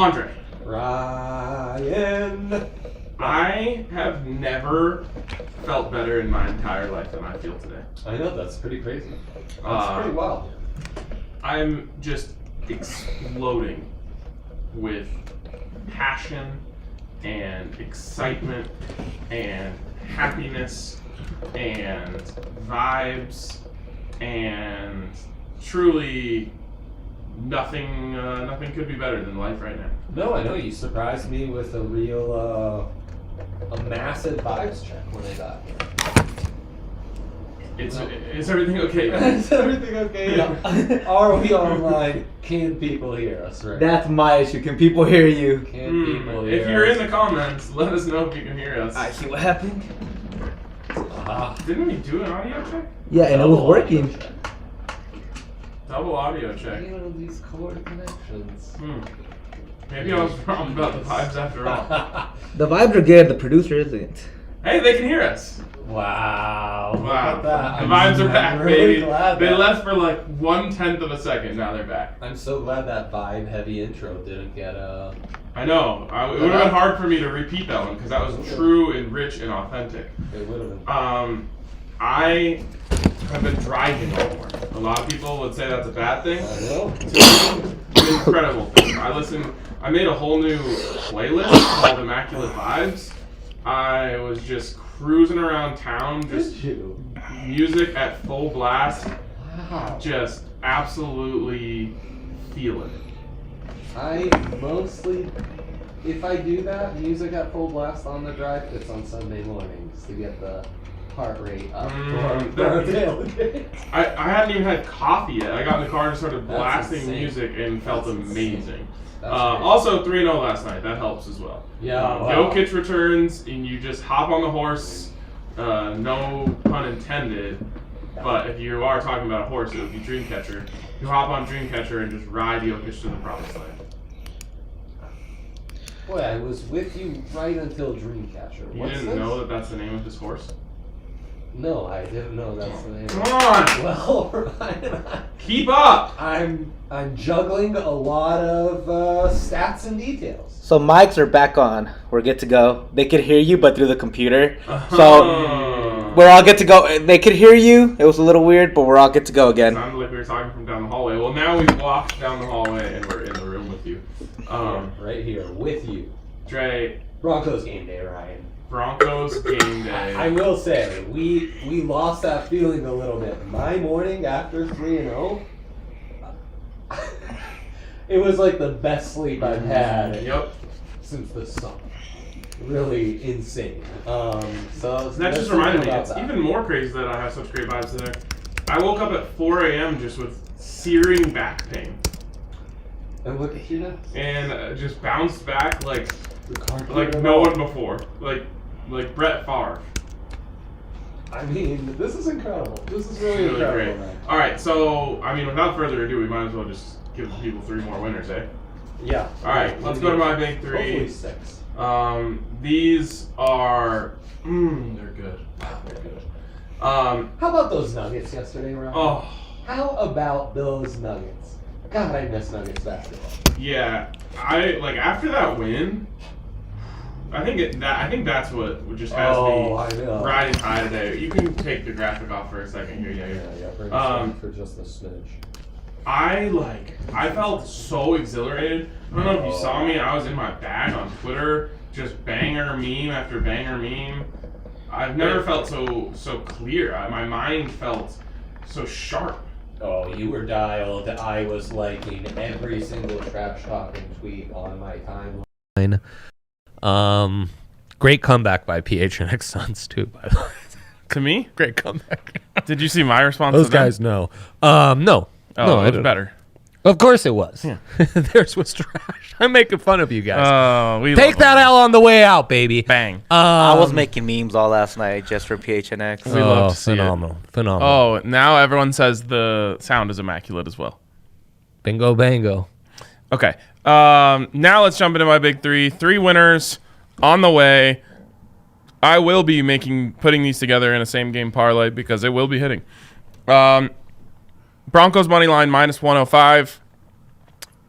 Andre. Ryan. I have never felt better in my entire life than I feel today. I know, that's pretty crazy. That's pretty wild. I'm just exploding with passion and excitement and happiness and vibes and truly nothing could be better than life right now. No, I know, you surprised me with a real, a massive vibes check when I got here. Is everything okay? Is everything okay? Yeah. Are we online? Can people hear us? Right? That's my issue. Can people hear you? Can people hear If you're us? in the comments, let us know if you can hear us. I see what happened. Didn't we do an audio check? Yeah, and it was working. Double audio check. You know, these cord connections. Maybe I was wrong about the vibes after all. The vibes are good. The producer isn't. Hey, they can hear us. Wow. Wow. Look at that. The vibes are back, baby. Glad They that- left for like 1/10 of a second. Now they're back. I'm so glad that vibe heavy intro didn't get I know. It would have been hard for me to repeat that one because that was true and rich and authentic. It would have been. I have been driving all morning. A lot of people would say that's a bad thing. I know. To me, it's an incredible thing. I made a whole new playlist called Immaculate Vibes. I was just cruising around town, just music at full blast, Wow. just absolutely feeling it. I mostly, if I do that, music at full blast on the drive, it's on Sunday mornings to get the heart rate up for our tailgate. I hadn't even had coffee yet. I got in the car and started That's blasting insane. music and felt That's amazing. insane. That's Also 3-0 last night. That helps as well. Yeah, wow. Jokic returns and you just hop on the horse. No pun intended. But if you are talking about a horse, it would be Dreamcatcher. You hop on Dreamcatcher and just ride Jokic to the promised land. Boy, I was with you right until Dreamcatcher. You What's didn't this? know that that's the name of his horse? No, I didn't know that's the name. Come on! Well, Ryan, Keep up! I'm juggling a lot of stats and details. So mics are back on. We're good to go. They could hear you, but through the computer. So we're all good to go. They could hear you. It was a little weird, but we're all good to go again. Sounded like we were talking from down the hallway. Well, now we've walked down the hallway and we're in the room with you. Right here with you. Dre, Broncos game day, Ryan. Broncos game day. I will say, we lost that feeling a little bit. My morning after 3-0, it was like the best sleep I've had Yep. since the summer. Really insane. So That just reminded me, it's even more crazy that I have such great vibes today. I woke up at 4 a.m. just with searing back pain. And look at you now. And just bounced back like Like no one before. Like Brett Favre. I mean, this is incredible. This is really Really incredible, great. man. All right, so I mean, without further ado, we might as well just give people 3 more winners, eh? Yeah. All right, let's go to my big 3. Hopefully 6. These are they're good. They're good. How about those Nuggets yesterday, Ryan? Oh How about those Nuggets? God, I miss Nuggets basketball. yeah, I like after that win. I think that's what just has I me know. riding high today. You can take the graphic off for a second here, Yeah, bring us on for just a smidge. I felt so exhilarated. I don't know if you saw me. I was in my bag on Twitter, just banger meme after banger meme. I've never felt so clear. My mind felt so sharp. Oh, you were dialed. I was liking every single trash talking tweet on my timeline. Great comeback by PHNX Suns too, by the way. To me? Great comeback. Did you see my response Those to them? guys know. No. Oh, no, it was better. Of course it was. Yeah. Theirs was trash. I'm making fun of you guys. We Take that L on the way out, baby. Bang. I was making memes all last night just for PHNX. We love to see it. Phenomenal. Oh, now everyone says the sound is immaculate as well. Bingo bango. Okay. Now let's jump into my big 3. 3 winners on the way. I will be putting these together in a same game parlay because it will be hitting. Broncos money line -105.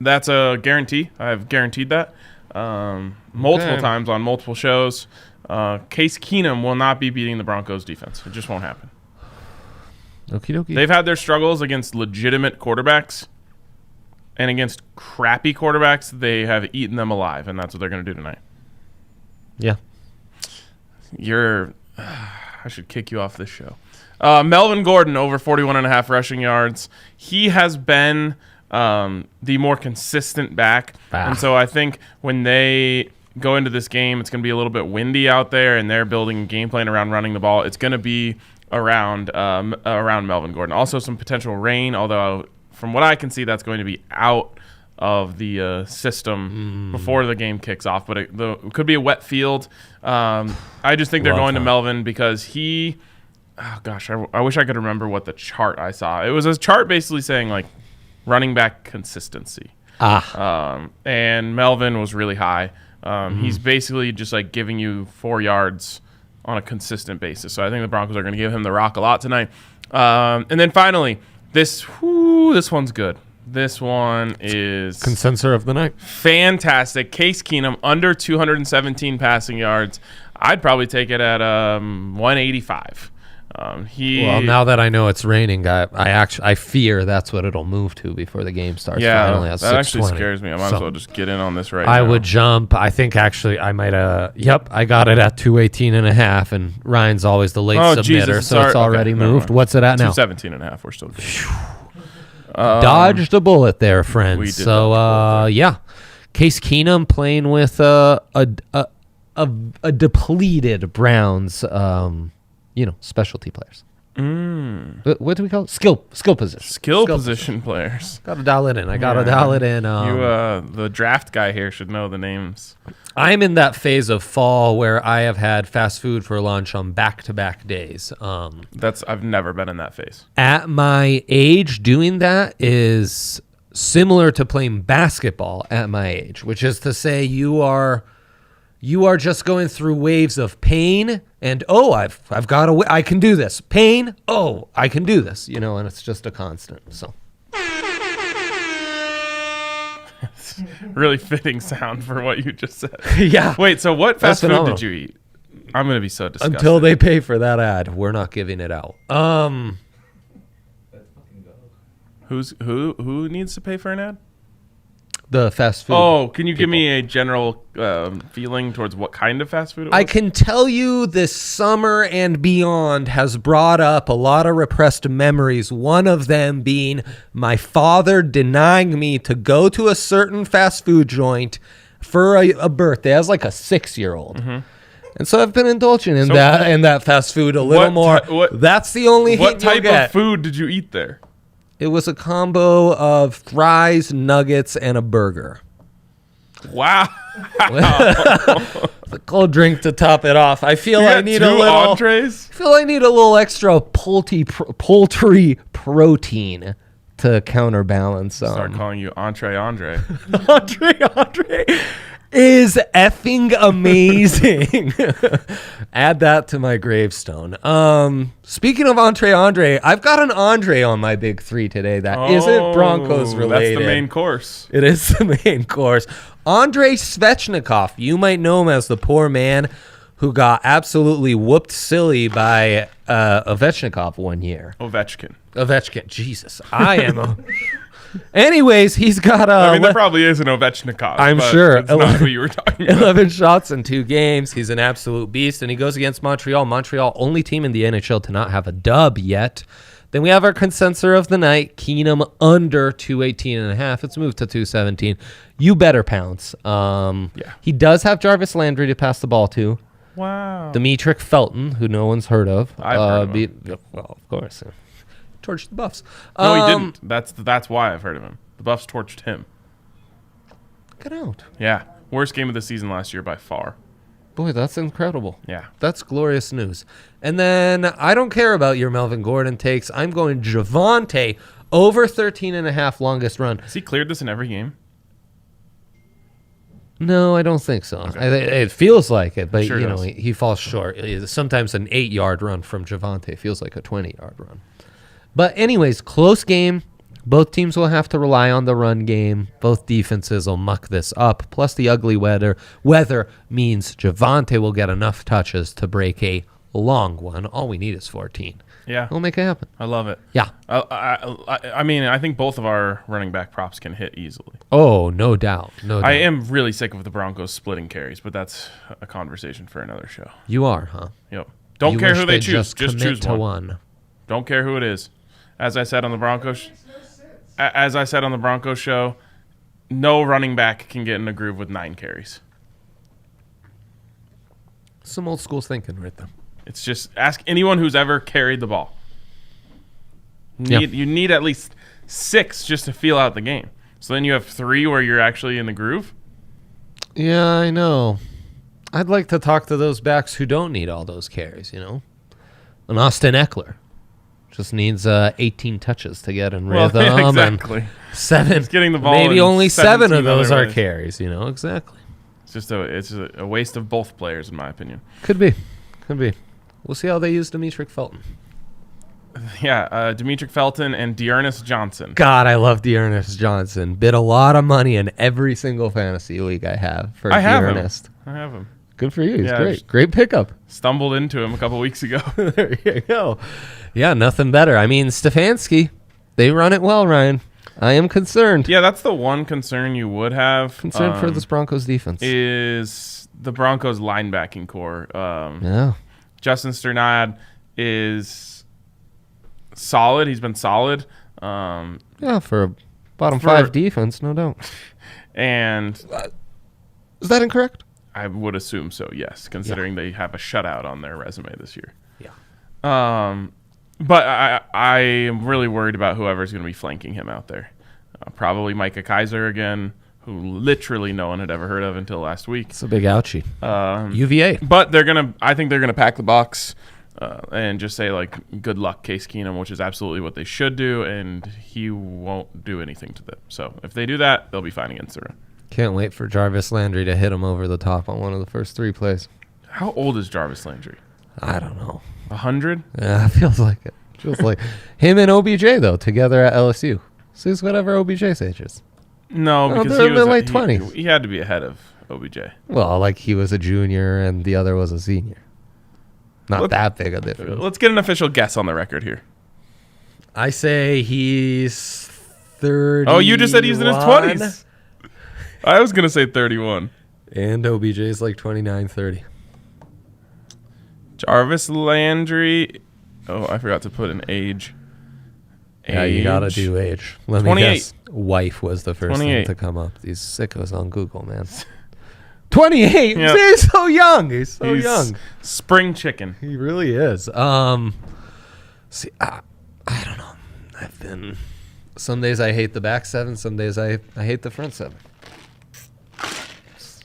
That's a guarantee. I've guaranteed that multiple times on multiple shows. Case Keenum will not be beating the Broncos defense. It just won't happen. Okie dokie. They've had their struggles against legitimate quarterbacks, and against crappy quarterbacks, they have eaten them alive, and that's what they're going to do tonight. Yeah. I should kick you off this show. Melvin Gordon, over 41.5 rushing yards. He has been the more consistent back. And so I think when they go into this game, it's going to be a little bit windy out there, and they're building a game plan around running the ball. It's going to be around Melvin Gordon. Also some potential rain, although from what I can see, that's going to be out of the system before the game kicks off. But it could be a wet field. I just think they're going to Melvin because he – oh, gosh, I wish I could remember what the chart I saw. It was a chart basically saying, like, running back consistency. And Melvin was really high. He's basically just, like, giving you 4 yards on a consistent basis. So I think the Broncos are going to give him the rock a lot tonight. And then finally, this one's good. This one is Consensus of the night. Fantastic. Case Keenum, under 217 passing yards. I'd probably take it at 185. Well, now that I know it's raining, I fear that's what it'll move to before the game starts. Yeah, finally at that actually 6:20. scares me. I might as well just get in on this now. I would jump. I think actually I might I got it at 218.5, and Ryan's always the late submitter, Jesus, so it's already moved. What's it at now? 217.5. We're still good. Dodged a bullet there, friends. We did So yeah. Case Keenum playing with a depleted Browns specialty players. What do we call it? Skill position. Skill position players. Got to dial it in. I got to dial it in. The draft guy here should know the names. I'm in that phase of fall where I have had fast food for lunch on back-to-back days. I've never been in that phase. At my age, doing that is similar to playing basketball at my age, which is to say you are just going through waves of pain and, I've got to, I can do this. Pain, I can do this, and it's just a constant. So really fitting sound for what you just said. Yeah. Wait, so what fast food phenomenal. did you eat? I'm going to be so disgusted. Until they pay for that ad, we're not giving it out. Who needs to pay for an ad? The fast food. Oh, can you give me a general feeling towards what kind of fast food it was? I can tell you this summer and beyond has brought up a lot of repressed memories. One of them being my father denying me to go to a certain fast food joint for a birthday. I was like a 6-year-old. Mm-hmm. And so I've been indulging in that fast food a little more. That's the only What hint you'll type get. of food did you eat there? It was a combo of fries, nuggets, and a burger. Wow. The cold drink to top it off. I feel I need two a little entrees? I feel I need a little extra poultry protein to counterbalance. Start calling you Andre. Andre is effing amazing. Add that to my gravestone. Speaking of Andre, I've got an Andre on my big 3 today that isn't Broncos related. That's the main course. It is the main course. Andrei Svechnikov, you might know him as the poor man who got absolutely whooped silly by Ovechnikov one year. Ovechkin. Jesus. I am Anyways, he's got there probably is an Ovechnikov. I'm sure. It's not who you were talking about. 11 shots in 2 games. He's an absolute beast, and he goes against Montreal. Montreal, only team in the NHL to not have a dub yet. Then we have our consensus of the night, Keenum under 218.5. It's moved to 217. You better pounce. He does have Jarvis Landry to pass the ball to. Wow. Dimitri Felton, who no one's heard of. I've heard of him. Well, of course. Torched the Buffs. No, he didn't. That's why I've heard of him. The Buffs torched him. Get out. Yeah. Worst game of the season last year by far. Boy, that's incredible. Yeah. That's glorious news. And then I don't care about your Melvin Gordon takes. I'm going Javonte over 13.5 longest run. Has he cleared this in every game? No, I don't think so. Okay. It feels like it, but Sure he falls short. Sometimes an 8-yard run from Javonte feels like a 20-yard run. But anyways, close game. Both teams will have to rely on the run game. Both defenses will muck this up. Plus, the ugly weather means Javonte will get enough touches to break a long one. All we need is 14. Yeah. We'll make it happen. I love it. Yeah. I mean, I think both of our running back props can hit easily. Oh, no doubt. No doubt. I am really sick of the Broncos splitting carries, but that's a conversation for another show. You are, huh? Yep. Don't You care wish who they they'd choose. Just commit choose to one. Don't care who it is. As I said on the Broncos show, no running back can get in a groove with 9 carries. Some old school thinking right there. It's just ask anyone who's ever carried the ball. Yeah. You need at least 6 just to feel out the game. So then you have 3 where you're actually in the groove. Yeah, I know. I'd like to talk to those backs who don't need all those carries, you know? An Austin Eckler just needs 18 touches to get in rhythm. Yeah, exactly. And 7. He's getting the ball Maybe in only 7 of 17 those other are ways. carries, you know? Exactly. It's a waste of both players, in my opinion. Could be. We'll see how they use Demetric Felton. Yeah, Demetric Felton and Dearness Johnson. God, I love Dearness Johnson. Bid a lot of money in every single fantasy league I have for I have him. Dearness. I have him. Good for you. He's Yeah, great. just- Great pickup. Stumbled into him a couple weeks ago. There you go. Yeah, nothing better. I mean, Stefanski, they run it well, Ryan. I am concerned. Yeah, that's the one concern you would have. Concerned for this Broncos defense. Is the Broncos linebacking core. Yeah. Justin Sternad is solid. He's been solid. Yeah, for a bottom For- 5 defense, no doubt. And Is that incorrect? I would assume so, yes, considering they have a shutout on their resume this year. Yeah. But I am really worried about whoever's going to be flanking him out there. Probably Micah Kaiser again, who literally no one had ever heard of until last week. It's a big ouchie. UVA. But I think they're gonna pack the box and just say like, good luck, Case Keenum, which is absolutely what they should do, and he won't do anything to them. So if they do that, they'll be fine against the run. Can't wait for Jarvis Landry to hit him over the top on one of the first 3 plays. How old is Jarvis Landry? I don't know. 100? Yeah, it feels like it. Feels like him and OBJ though together at LSU. So he's whatever OBJ's age is. No, because they're he in was their late 20s. He had to be ahead of OBJ. Well, like he was a junior and the other was a senior. Not Look- that big a difference. Let's get an official guess on the record here. I say he's 30. Oh, you just said he's in his 20s. I was gonna say 31. And OBJ's like 29, 30. Jarvis Landry. Oh, I forgot to put an age. Yeah, you gotta do age. Let me 28. guess. Wife was the first 28. thing to come up. These sickos on Google, man. 28? Yep. He's so young. He's so He's young. spring chicken. He really is. See, I don't know. I've been. Some days I hate the back 7. Some days I hate the front 7.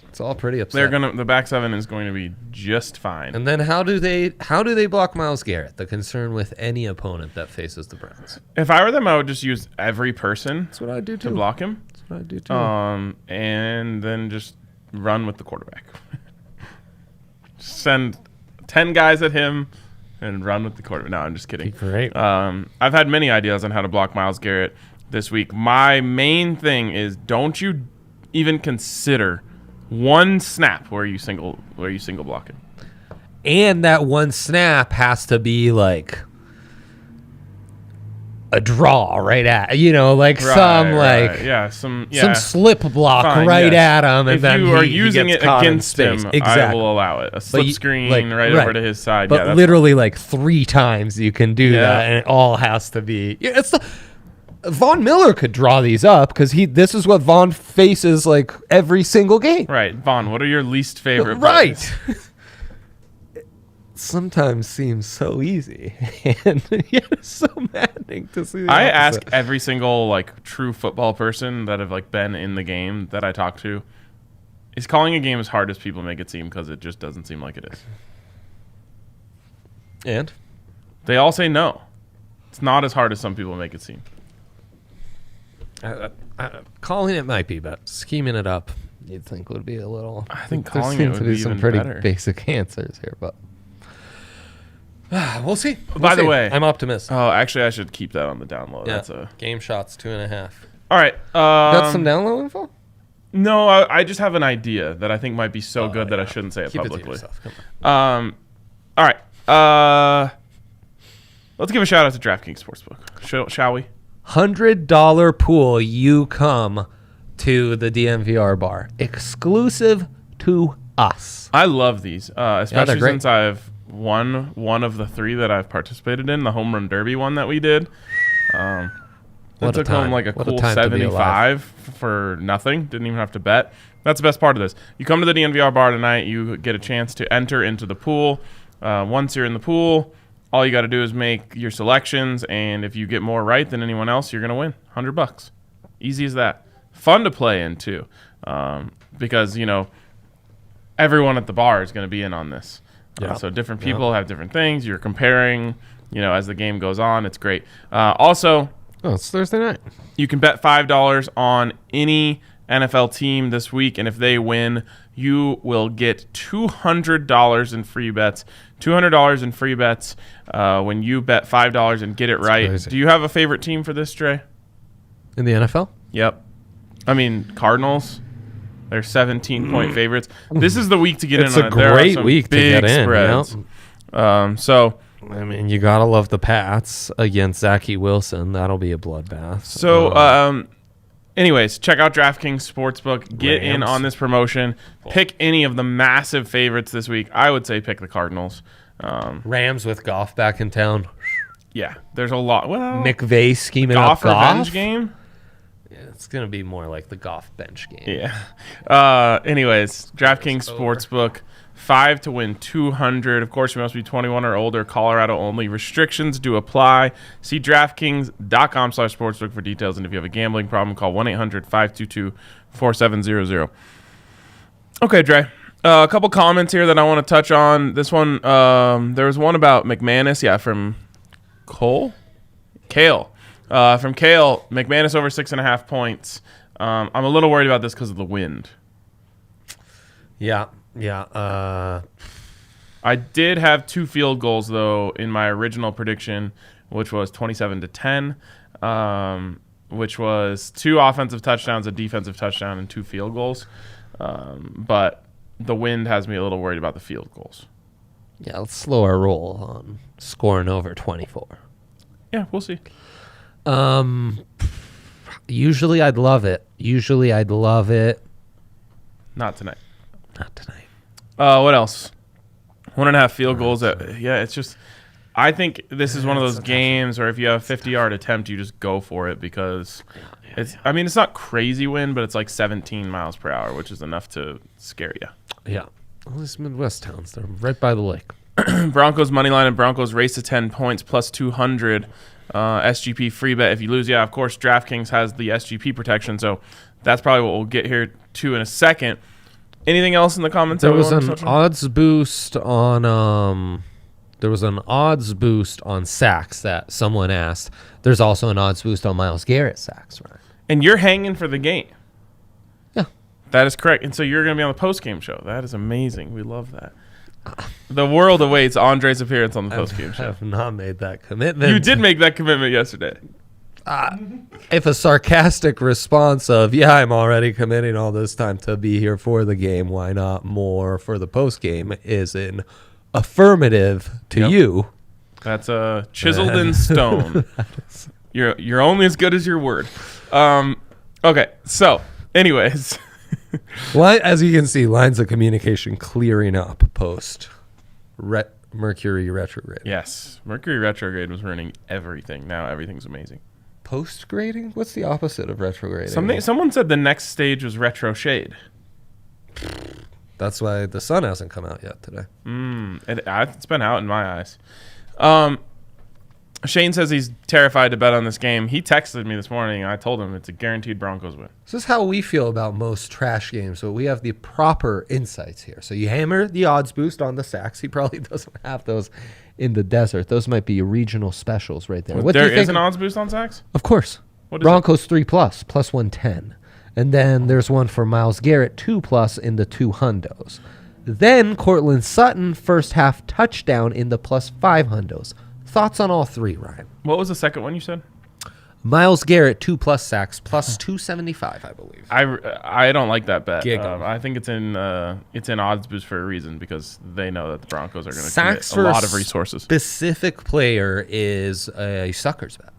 It's all pretty upsetting. The back 7 is going to be just fine. And then how do they block Myles Garrett? The concern with any opponent that faces the Browns. If I were them, I would just use every person That's what I do to too. block him. That's what I do too. And then just run with the quarterback. Send 10 guys at him and run with the quarterback. No, I'm just kidding. Great. I've had many ideas on how to block Myles Garrett this week. My main thing is don't you even consider one snap where you single block him. And that one snap has to be like a draw right at, some slip block Fine, right yes. at him, and if then you are he using gets it caught in against him, space. Exactly. I will allow it. A slip screen right over to his side. But yeah, literally like 3 times you can do Yeah. that, and it all has to be. Yeah, Von Miller could draw these up because this is what Von faces like every single game. right. Vaughn, what are your least favorite Right. plays? Sometimes seems so easy, and yet it's so maddening to see. I ask every single like true football person that have like been in the game that I talk to, is calling a game as hard as people make it seem? Because it just doesn't seem like it is. And They all say no. It's not as hard as some people make it seem. calling it might be, but scheming it up, you'd think would be a little. I think there calling it seem would to be be some even pretty better. basic answers here, but We'll see. By the way, I'm optimistic. Oh, actually, I should keep that on the download. Yeah. That's a Game shots 2.5. all right. Got some download info? No, I just have an idea that I think might be so good that I shouldn't say it Keep publicly. it to yourself. Come on. All right. Let's give a shout out to DraftKings Sportsbook, shall we? $100 pool. You come to the DNVR bar, exclusive to us. I love these, especially great. since I've won one of the 3 that I've participated in, the home run derby one that we did. That What a took home time. like a What a cool time to be alive. 75 for nothing. Didn't even have to bet. That's the best part of this. You come to the DNVR bar tonight, you get a chance to enter into the pool. Once you're in the pool, all you got to do is make your selections, and if you get more right than anyone else, you're going to win $100. Easy as that. Fun to play in too, because everyone at the bar is going to be in on this. Yeah. So different people have different things. You're comparing, as the game goes on. It's great. Also, It's Thursday night. you can bet $5 on any NFL team this week, and if they win, you will get $200 in free bets. $200 in free bets when you bet $5 and get it right. crazy. Do you have a favorite team for this, Dre? In the NFL? Yep. I mean, Cardinals. They're 17-point favorites. This is the week to get It's in a on it. There are great some week to big get in, spreads. yep. So I mean, you got to love the Pats against Zachy Wilson. That'll be a bloodbath. anyways, check out DraftKings Sportsbook. Get in Rams. on this promotion. Pick any of the massive favorites this week. I would say pick the Cardinals. Rams with Goff back in town. Yeah, there's a lot. Well, McVay scheming Goff up Goff. revenge game. Yeah, it's going to be more like the Goff bench game. Yeah. Anyways, DraftKings Sportsbook. 5 to win 200. Of course, you must be 21 or older. Colorado only. Restrictions do apply. See DraftKings.com/sportsbook for details. And if you have a gambling problem, call 1-800-522-4700. Okay, Dre. A couple comments here that I want to touch on. This one, there was one about McManus. Yeah, from Kale. From Kale, McManus over 6.5 points. I'm a little worried about this because of the wind. Yeah. I did have 2 field goals, though, in my original prediction, which was 27-10, which was 2 offensive touchdowns, a defensive touchdown, and 2 field goals. But the wind has me a little worried about the field goals. Yeah, let's slow our roll on scoring over 24. Yeah, we'll see. Usually I'd love it. Not tonight. Not tonight. What else? 1.5 field goals. It's just... I think this is one of those games where if you have a 50-yard attempt, you just go for it because it's not crazy wind, but it's like 17 miles per hour, which is enough to scare you. Yeah. All these Midwest towns, they're right by the lake. Broncos money line and Broncos race to 10 points plus 200 SGP free bet if you lose. Yeah, of course, DraftKings has the SGP protection, so that's probably what we'll get here to in a second. Anything else in the comments? There was an odds boost on sacks that someone asked. There's also an odds boost on Myles Garrett sacks, right? And you're hanging for the game. Yeah. That is correct. And so you're going to be on the post-game show. That is amazing. We love that. The world awaits Andre's appearance on the post-game I show. have not made that commitment. You did make that commitment yesterday. If a sarcastic response of, yeah, I'm already committing all this time to be here for the game, why not more for the post game, is an affirmative to you. That's chiseled in stone. You're only as good as your word. Okay, so anyways. As you can see, lines of communication clearing up post Mercury retrograde. Yes, Mercury retrograde was ruining everything. Now everything's amazing. Post grading? What's the opposite of retrograding? Someone said the next stage was retro shade. That's why the sun hasn't come out yet today. It's been out in my eyes. Shane says he's terrified to bet on this game. He texted me this morning, and I told him it's a guaranteed Broncos win. This is how we feel about most trash games, but we have the proper insights here. So you hammer the odds boost on the sacks. He probably doesn't have those in the desert. Those might be regional specials right there. What do you There think? is an odds boost on sacks? Of course. What is Broncos 3+, plus 110. And then there's one for Myles Garrett 2+ in the 2 hundos. Then Cortland Sutton, first half touchdown in the plus 500s. Thoughts on all three, Ryan? What was the second one you said? Miles Garrett, 2+ sacks, plus 275, I believe. I don't like that bet. Giggle. I think it's in odds boost for a reason because they know that the Broncos are going to Sacks commit for a lot of resources. Specific player is a sucker's bet.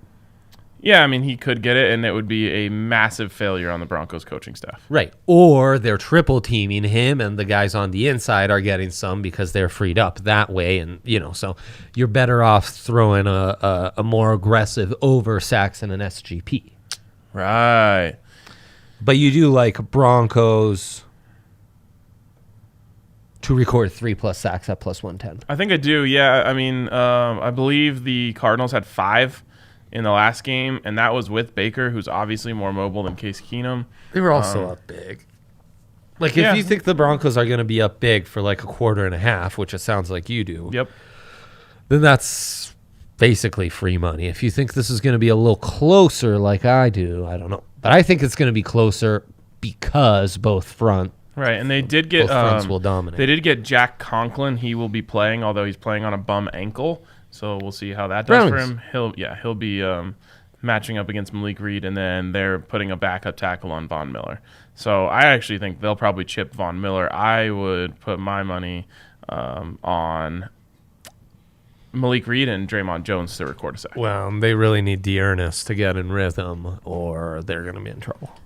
Yeah, I mean, he could get it, and it would be a massive failure on the Broncos coaching staff. Right. Or they're triple teaming him, and the guys on the inside are getting some because they're freed up that way. And, so you're better off throwing a more aggressive over sacks and an SGP. Right. But you do like Broncos to record 3+ sacks at plus 110. I think I do, yeah. I mean, I believe the Cardinals had 5 in the last game, and that was with Baker, who's obviously more mobile than Case Keenum. They were also up big. Like, if you think the Broncos are going to be up big for like a quarter and a half, which it sounds like you do, Yep. then that's basically free money. If you think this is going to be a little closer like I do, I don't know. But I think it's going to be closer because both fronts Right, and they did get will dominate. They did get Jack Conklin. He will be playing, although he's playing on a bum ankle. So we'll see how that does for him. He'll be matching up against Malik Reed, and then they're putting a backup tackle on Von Miller. So I actually think they'll probably chip Von Miller. I would put my money on Malik Reed and Draymond Jones to record a sack. Well, they really need Dearness to get in rhythm, or they're going to be in trouble.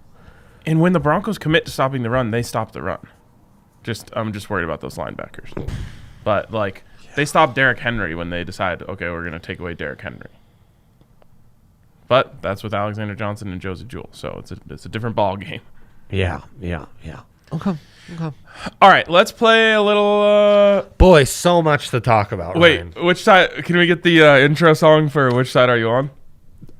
And when the Broncos commit to stopping the run, they stop the run. I'm just worried about those linebackers. But they stopped Derrick Henry when they decided, okay, we're going to take away Derrick Henry. But that's with Alexander Johnson and Josie Jewell, so it's a different ball game. Yeah. Okay. All right, let's play a little. Boy, so much to talk about. Wait, Ryan. which side? Can we get the intro song for Which Side Are You On?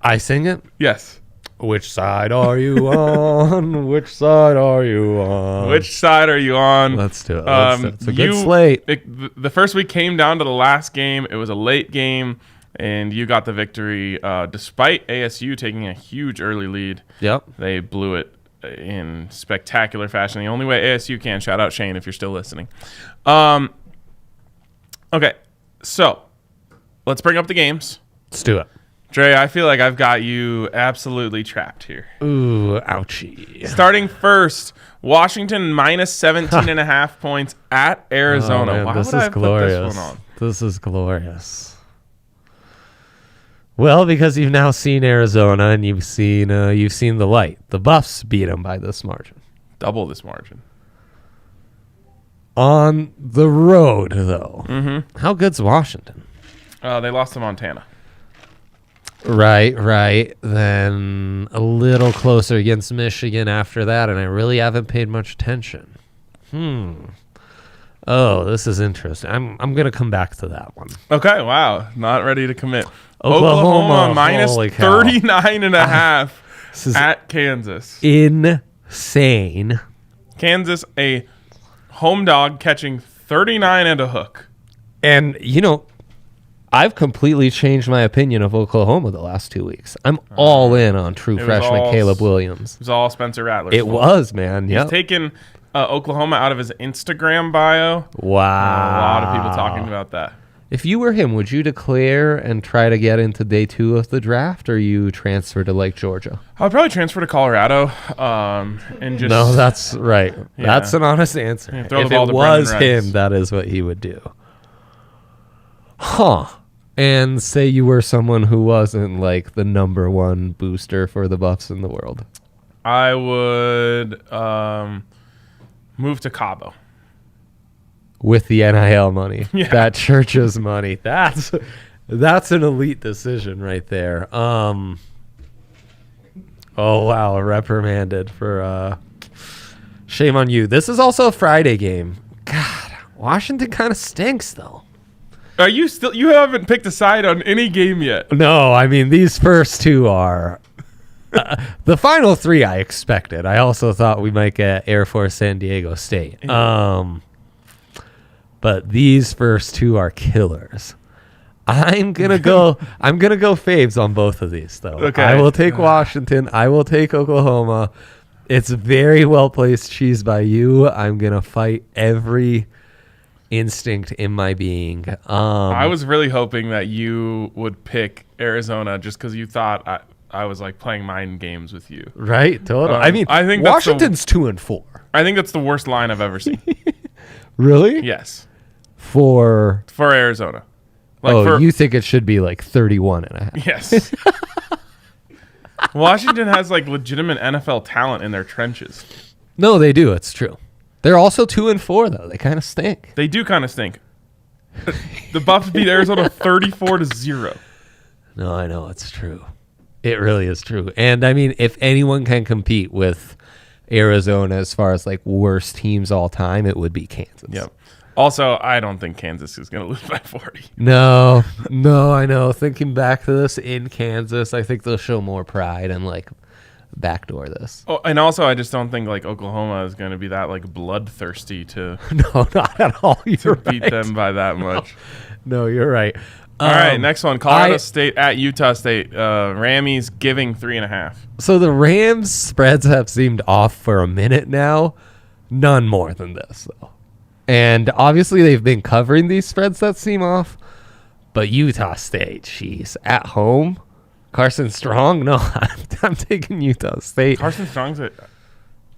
I sing it? Yes. Which side are you on? Which side are you on? Which side are you on? Let's do it. It's a good slate. The first week came down to the last game. It was a late game, and you got the victory despite ASU taking a huge early lead. Yep. They blew it in spectacular fashion. The only way ASU can. Shout out Shane if you're still listening. Okay, so let's bring up the games. Let's do it. Dre, I feel like I've got you absolutely trapped here. Ooh, ouchie. Starting first, Washington minus 17.5 points at Arizona. Oh, man, Why this would is I have glorious. put this one on? This is glorious. Well, because you've now seen Arizona and you've seen the light. The Buffs beat them by this margin. Double this margin. On the road, though. Mm-hmm. How good's Washington? They lost to Montana. Right. Then a little closer against Michigan after that, and I really haven't paid much attention. Oh, this is interesting. I'm going to come back to that one. Okay, wow. Not ready to commit. Oklahoma minus holy cow. 39.5 at Kansas. Insane. Kansas, a home dog, catching 39 and a hook. And, I've completely changed my opinion of Oklahoma the last 2 weeks. I'm all in on true freshman Caleb Williams. It was all Spencer Rattler. It was, man. He's taken Oklahoma out of his Instagram bio. Wow. A lot of people talking about that. If you were him, would you declare and try to get into day 2 of the draft, or you transfer to Lake Georgia? I would probably transfer to Colorado and just... No, that's right. Yeah. That's an honest answer. Yeah, throw if the ball it to was Brendan Rice. him, that is what he would do. Huh. And say you were someone who wasn't like the number 1 booster for the Buffs in the world. I would move to Cabo. With the NIL money. Yeah. That church's money. That's an elite decision right there. Oh, wow. Reprimanded for... shame on you. This is also a Friday game. God, Washington kind of stinks, though. Are you still? You haven't picked a side on any game yet. No, I mean, these first 2 are... the final 3 I expected. I also thought we might get Air Force San Diego State. Yeah. But these first 2 are killers. I'm gonna go faves on both of these, though. Okay. I will take Washington. I will take Oklahoma. It's very well placed cheese by you. I'm gonna fight every instinct in my being. I was really hoping that you would pick Arizona just because you thought I was like playing mind games with you. Right, totally. I mean, I think Washington's 2-4. I think that's the worst line I've ever seen. Really? Yes, For Arizona. you think it should be like 31.5? Yes. Washington has like legitimate NFL talent in their trenches. No, they do. It's true. They're also 2-4 though. They kind of stink. They do kind of stink. The Buffs beat Arizona 34-0. No, I know it's true. It really is true. And I mean, if anyone can compete with Arizona as far as like worst teams all time, it would be Kansas. Yep. Also, I don't think Kansas is going to lose by 40. No, I know. Thinking back to this in Kansas, I think they'll show more pride and like backdoor this. Oh, and also, I just don't think like Oklahoma is going to be that like bloodthirsty to No, not at all. You're beat right. them by that much. No, you're right. All right, next one. Colorado State at Utah State. Rammies giving 3.5. So the Rams spreads have seemed off for a minute now. None more than this, though. And obviously they've been covering these spreads that seem off. But Utah State, jeez, at home, Carson Strong? No, I'm taking Utah State. Carson Strong's it.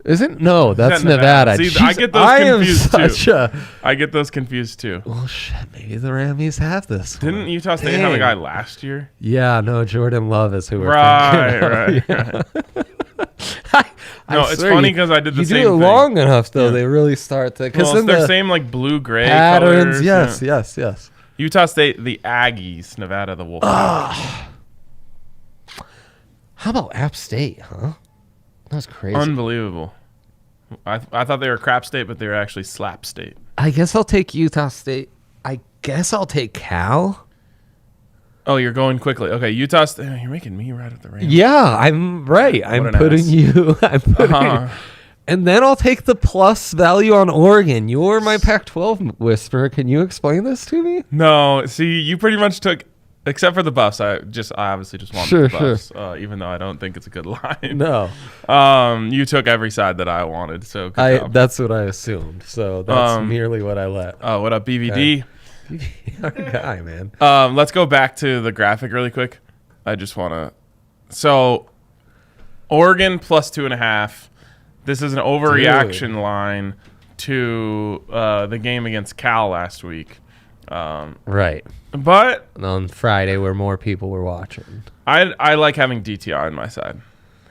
Isn't? No, that's Nevada? Nevada. See, Jeez, I get those confused too. a... I get those confused too. Well, shit, maybe the Rammies have this one. Didn't Utah State have a guy last year? Yeah, no, Jordan Love is who we're Right. thinking of. No, it's funny because I did the same You do it thing. long enough, though, Yeah. they really start to... Because Well, it's then their the same like blue-gray patterns, colors. yes. Utah State, the Aggies. Nevada, the Wolfpack. How about App State, huh? That was crazy. Unbelievable. I thought they were crap state, but they were actually slap state. I guess I'll take Utah State. I guess I'll take Cal. Oh, you're going quickly. Okay, Utah State. You're making me right at the Rams. Yeah, I'm right. I'm an putting ass. you. Uh-huh. And then I'll take the plus value on Oregon. You're my Pac-12 whisperer. Can you explain this to me? No, see, you pretty much took, except for the Buffs. I obviously just wanted Sure, the Buffs, even though I don't think it's a good line. No. You took every side that I wanted. So good job. That's what I assumed. So that's merely what I let. What up, BVD? Our guy, man. Let's go back to the graphic really quick. I just want to. So, Oregon plus 2.5. This is an overreaction line to the game against Cal last week. Right. But On Friday, where more people were watching. I like having DTR on my side.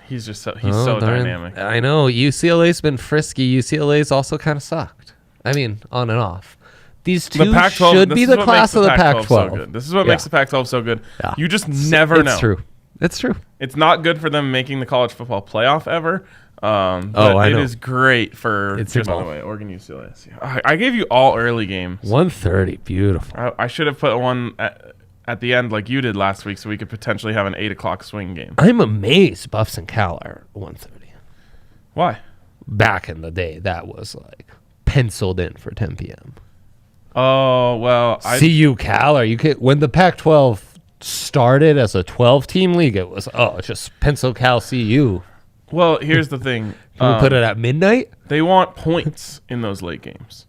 He's just so Darn. dynamic. I know. UCLA's been frisky. UCLA's also kind of sucked. I mean, on and off. These two Pac-12 should this be is the what class makes of the Pac-12 so Pac-12. good. This is what makes the Pac-12 so good. Yeah. You just never know. It's true. It's true. It's not good for them making the college football playoff ever. But I it know. is great for. It's by the football. way, Oregon UCLA. I gave you all early games. 1:30. Beautiful. I should have put one at the end like you did last week, so we could potentially have an 8:00 swing game. I'm amazed Buffs and Cal are 1:30. Why? Back in the day, that was like penciled in for 10 p.m. Oh well, CU Cal, are you kidding? When the Pac-12 started as a 12-team league, it was just pencil Cal CU. well. Here's the thing. Can we put it at midnight? They want points in those late games.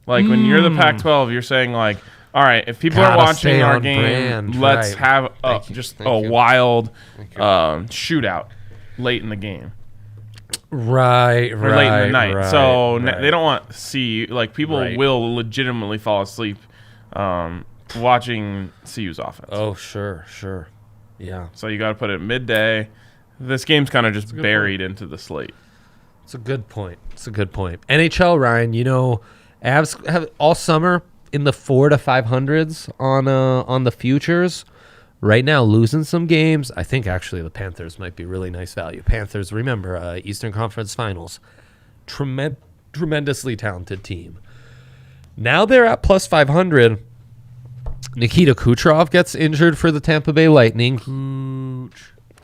Like when you're the Pac-12, you're saying like, all right, if people are Gotta watching stay our on game, brand, let's right. have Thank you, just thank a you. wild shootout late in the game. Right, Or late in the night. right, so right. they don't want CU. Like people Right. will legitimately fall asleep watching CU's offense. Oh, sure. Yeah. So you got to put it at midday. This game's kind of just buried into the slate. It's a good point. NHL, Ryan, Avs have all summer in the 400 to 500s on the futures. Right now, losing some games. I think actually the Panthers might be really nice value. Panthers, remember, Eastern Conference Finals. Tremendously talented team. Now they're at plus 500. Nikita Kucherov gets injured for the Tampa Bay Lightning.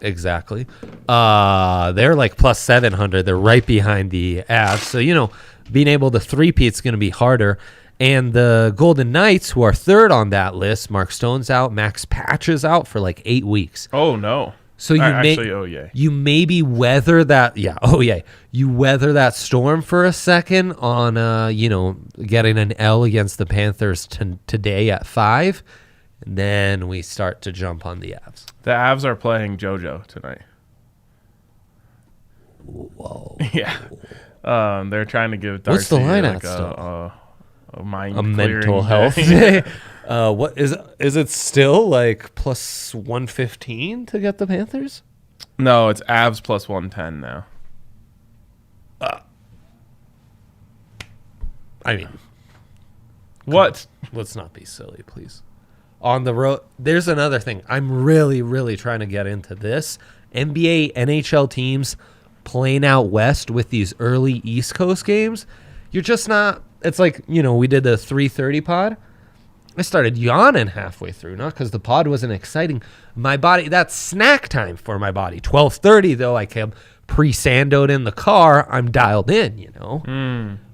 Exactly. They're like plus 700. They're right behind the Avs. So, being able to three-peat's going to be harder. And the Golden Knights, who are third on that list, Mark Stone's out, Max Patch is out for like 8 weeks. Oh, no. So you you maybe weather that. Yeah. Oh yeah. You weather that storm for a second on getting an L against the Panthers today at 5, and then we start to jump on the Avs. The Avs are playing JoJo tonight. Whoa. Yeah. They're trying to give Darcy What's the line at still? A mental health day. What is it still like plus 115 to get the Panthers? No, it's Avs plus 110 now. I mean, what? Let's not be silly, please. On the road, there's another thing. I'm really, really trying to get into this. NBA, NHL teams playing out west with these early East Coast games. You're just not. It's like, we did the 3:30 pod. I started yawning halfway through, not because the pod wasn't exciting. My body, that's snack time for my body. 12:30, though, I came pre-sandoed in the car. I'm dialed in,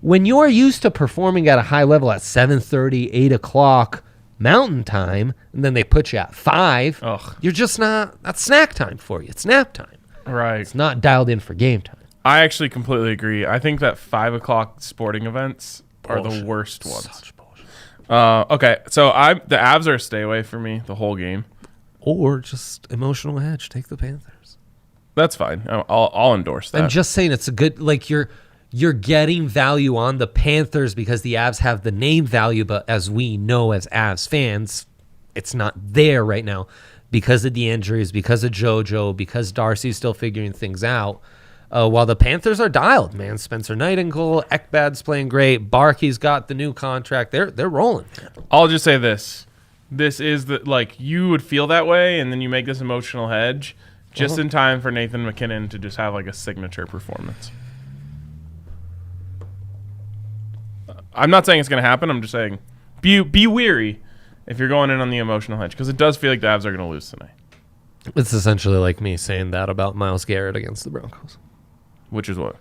When you're used to performing at a high level at 7:30, 8 o'clock Mountain Time, and then they put you at 5, you're just not, that's snack time for you. It's nap time. Right. It's not dialed in for game time. I actually completely agree. I think that 5 o'clock sporting events are the worst ones. Such bullshit. Okay, so the Avs are a stay away for me the whole game. Or just emotional hedge. Take the Panthers. That's fine. I'll endorse that. I'm just saying it's a good, like, you're getting value on the Panthers because the Avs have the name value, but as we know as Avs fans, it's not there right now because of the injuries, because of JoJo, because Darcy's still figuring things out. While the Panthers are dialed, man. Spencer Nightingale, Ekbad's playing great. Barkey's got the new contract. They're rolling. I'll just say this. This is you would feel that way, and then you make this emotional hedge just in time for Nathan McKinnon to just have a signature performance. I'm not saying it's going to happen. I'm just saying be weary if you're going in on the emotional hedge because it does feel like the Avs are going to lose tonight. It's essentially like me saying that about Myles Garrett against the Broncos. Which is what?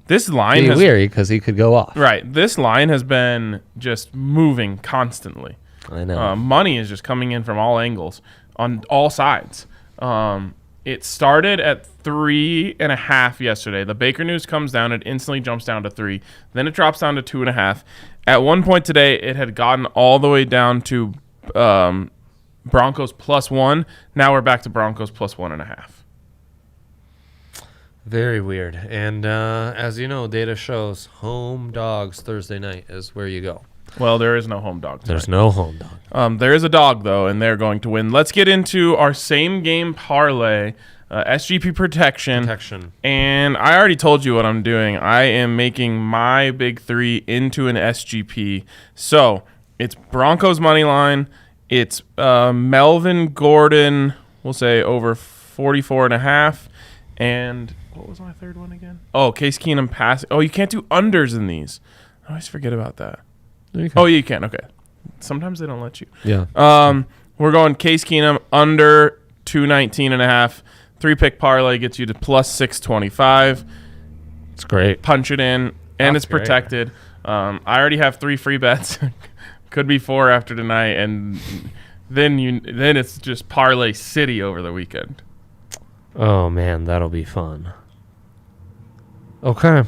This line be weary because he could go off. Right. This line has been just moving constantly. I know. Money is just coming in from all angles on all sides. It started at 3.5 yesterday. The Baker news comes down. It instantly jumps down to 3. Then it drops down to 2.5. At one point today, it had gotten all the way down to Broncos plus 1. Now we're back to Broncos plus 1.5. Very weird. And as you know, data shows home dogs Thursday night is where you go. Well, there is no home dog tonight. There's no home dog. There is a dog, though, and they're going to win. Let's get into our same game parlay, SGP protection. And I already told you what I'm doing. I am making my big 3 into an SGP. So it's Broncos money line. It's Melvin Gordon, we'll say over 44.5. And what was my third one again? Oh, Case Keenum passing. Oh, you can't do unders in these. I always forget about that. Oh, yeah, you can. Okay. Sometimes they don't let you. Yeah. We're going Case Keenum under 219.5. 3-pick parlay gets you to plus 625. It's great. Punch it in, and it's protected. I already have 3 free bets. Could be 4 after tonight, and then it's just parlay city over the weekend. Oh, man, that'll be fun. Okay.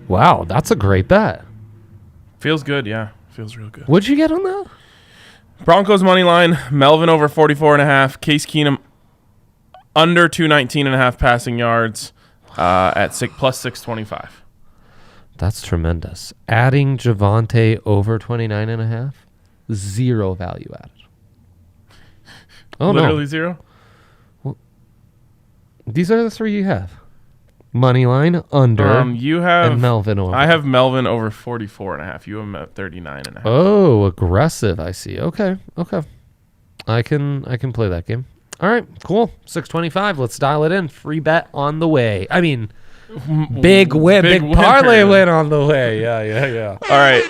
Wow, that's a great bet. Feels good, yeah. Feels real good. What'd you get on that? Broncos money line, Melvin over 44.5, Case Keenum under 219.5 passing yards at plus 625. That's tremendous. Adding Javonte over 29.5, 0 value added. Oh, Literally 0? Well, these are the 3 you have. Money line under. You have and Melvin over. I have Melvin over 44.5. You have him at 39.5. Oh, aggressive. I see. Okay. I can play that game. All right, cool. 625. Let's dial it in. Free bet on the way. I mean, big win, big parlay win on the way. Yeah. All right.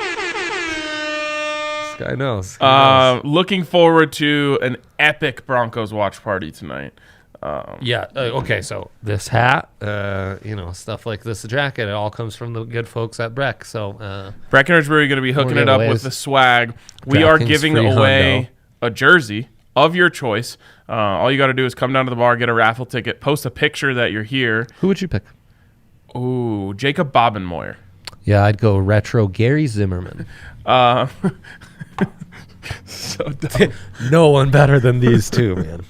This guy knows. Looking forward to an epic Broncos watch party tonight. Okay, so this hat, stuff like this jacket, it all comes from the good folks at Breck. So Breckenridge Brewery going to be hooking it up with the swag. We are giving away a jersey of your choice. All you got to do is come down to the bar, get a raffle ticket, post a picture that you're here. Who would you pick? Ooh, Jacob Bobenmoyer. Yeah, I'd go retro Gary Zimmerman. So dumb. No one better than these two, man.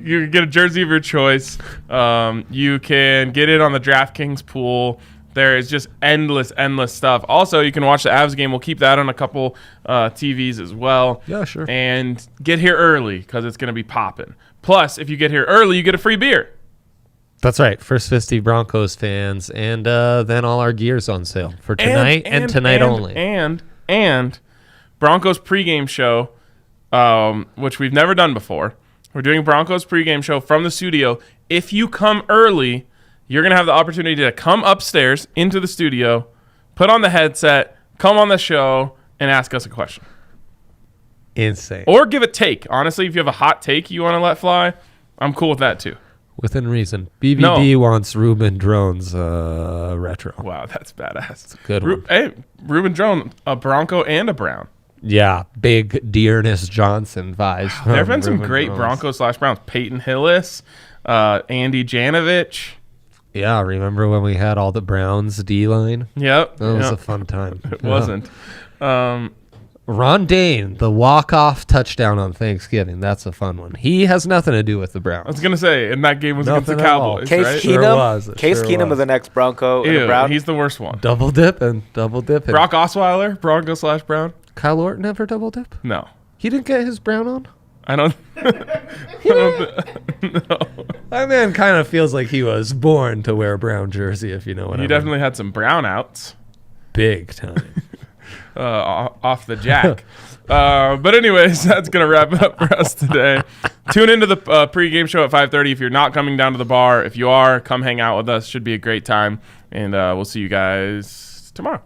You can get a jersey of your choice. You can get in on the DraftKings pool. There is just endless stuff. Also, you can watch the Avs game. We'll keep that on a couple TVs as well. Yeah, sure. And get here early because it's going to be popping. Plus, if you get here early, you get a free beer. That's right. First 50 Broncos fans. And then all our gear's on sale for tonight and tonight only. And Broncos pregame show, which we've never done before. We're doing a Broncos pregame show from the studio. If you come early, you're going to have the opportunity to come upstairs into the studio, put on the headset, come on the show, and ask us a question. Insane. Or give a take. Honestly, if you have a hot take you want to let fly, I'm cool with that too. Within reason. BBD wants Ruben Drones retro. Wow, that's badass. It's a good one. Hey, Ruben Drone, a Bronco and a Brown. Yeah, big Dearness Johnson vibes. There have been some great Broncos/Browns. Peyton Hillis, Andy Janovich. Yeah, remember when we had all the Browns D-line? Yep. That was a fun time. It wasn't. Ron Dane, the walk-off touchdown on Thanksgiving. That's a fun one. He has nothing to do with the Browns. I was going to say, and that game was against the Nothing at all. Cowboys, Case right? Keenum. Case Sure Keenum was. is the next Bronco and a Ew, Brown. he's the worst one. Double dipping. Brock Osweiler, Bronco/Brown? Kyle Orton ever double dip? No. He didn't get his brown on? I don't. No. That man kind of feels like he was born to wear a brown jersey, if you know what I He mean. definitely had some brownouts Big time. off the jack. But anyways, that's going to wrap it up for us today. Tune into the pregame show at 5:30 if you're not coming down to the bar. If you are, come hang out with us. Should be a great time. And we'll see you guys tomorrow.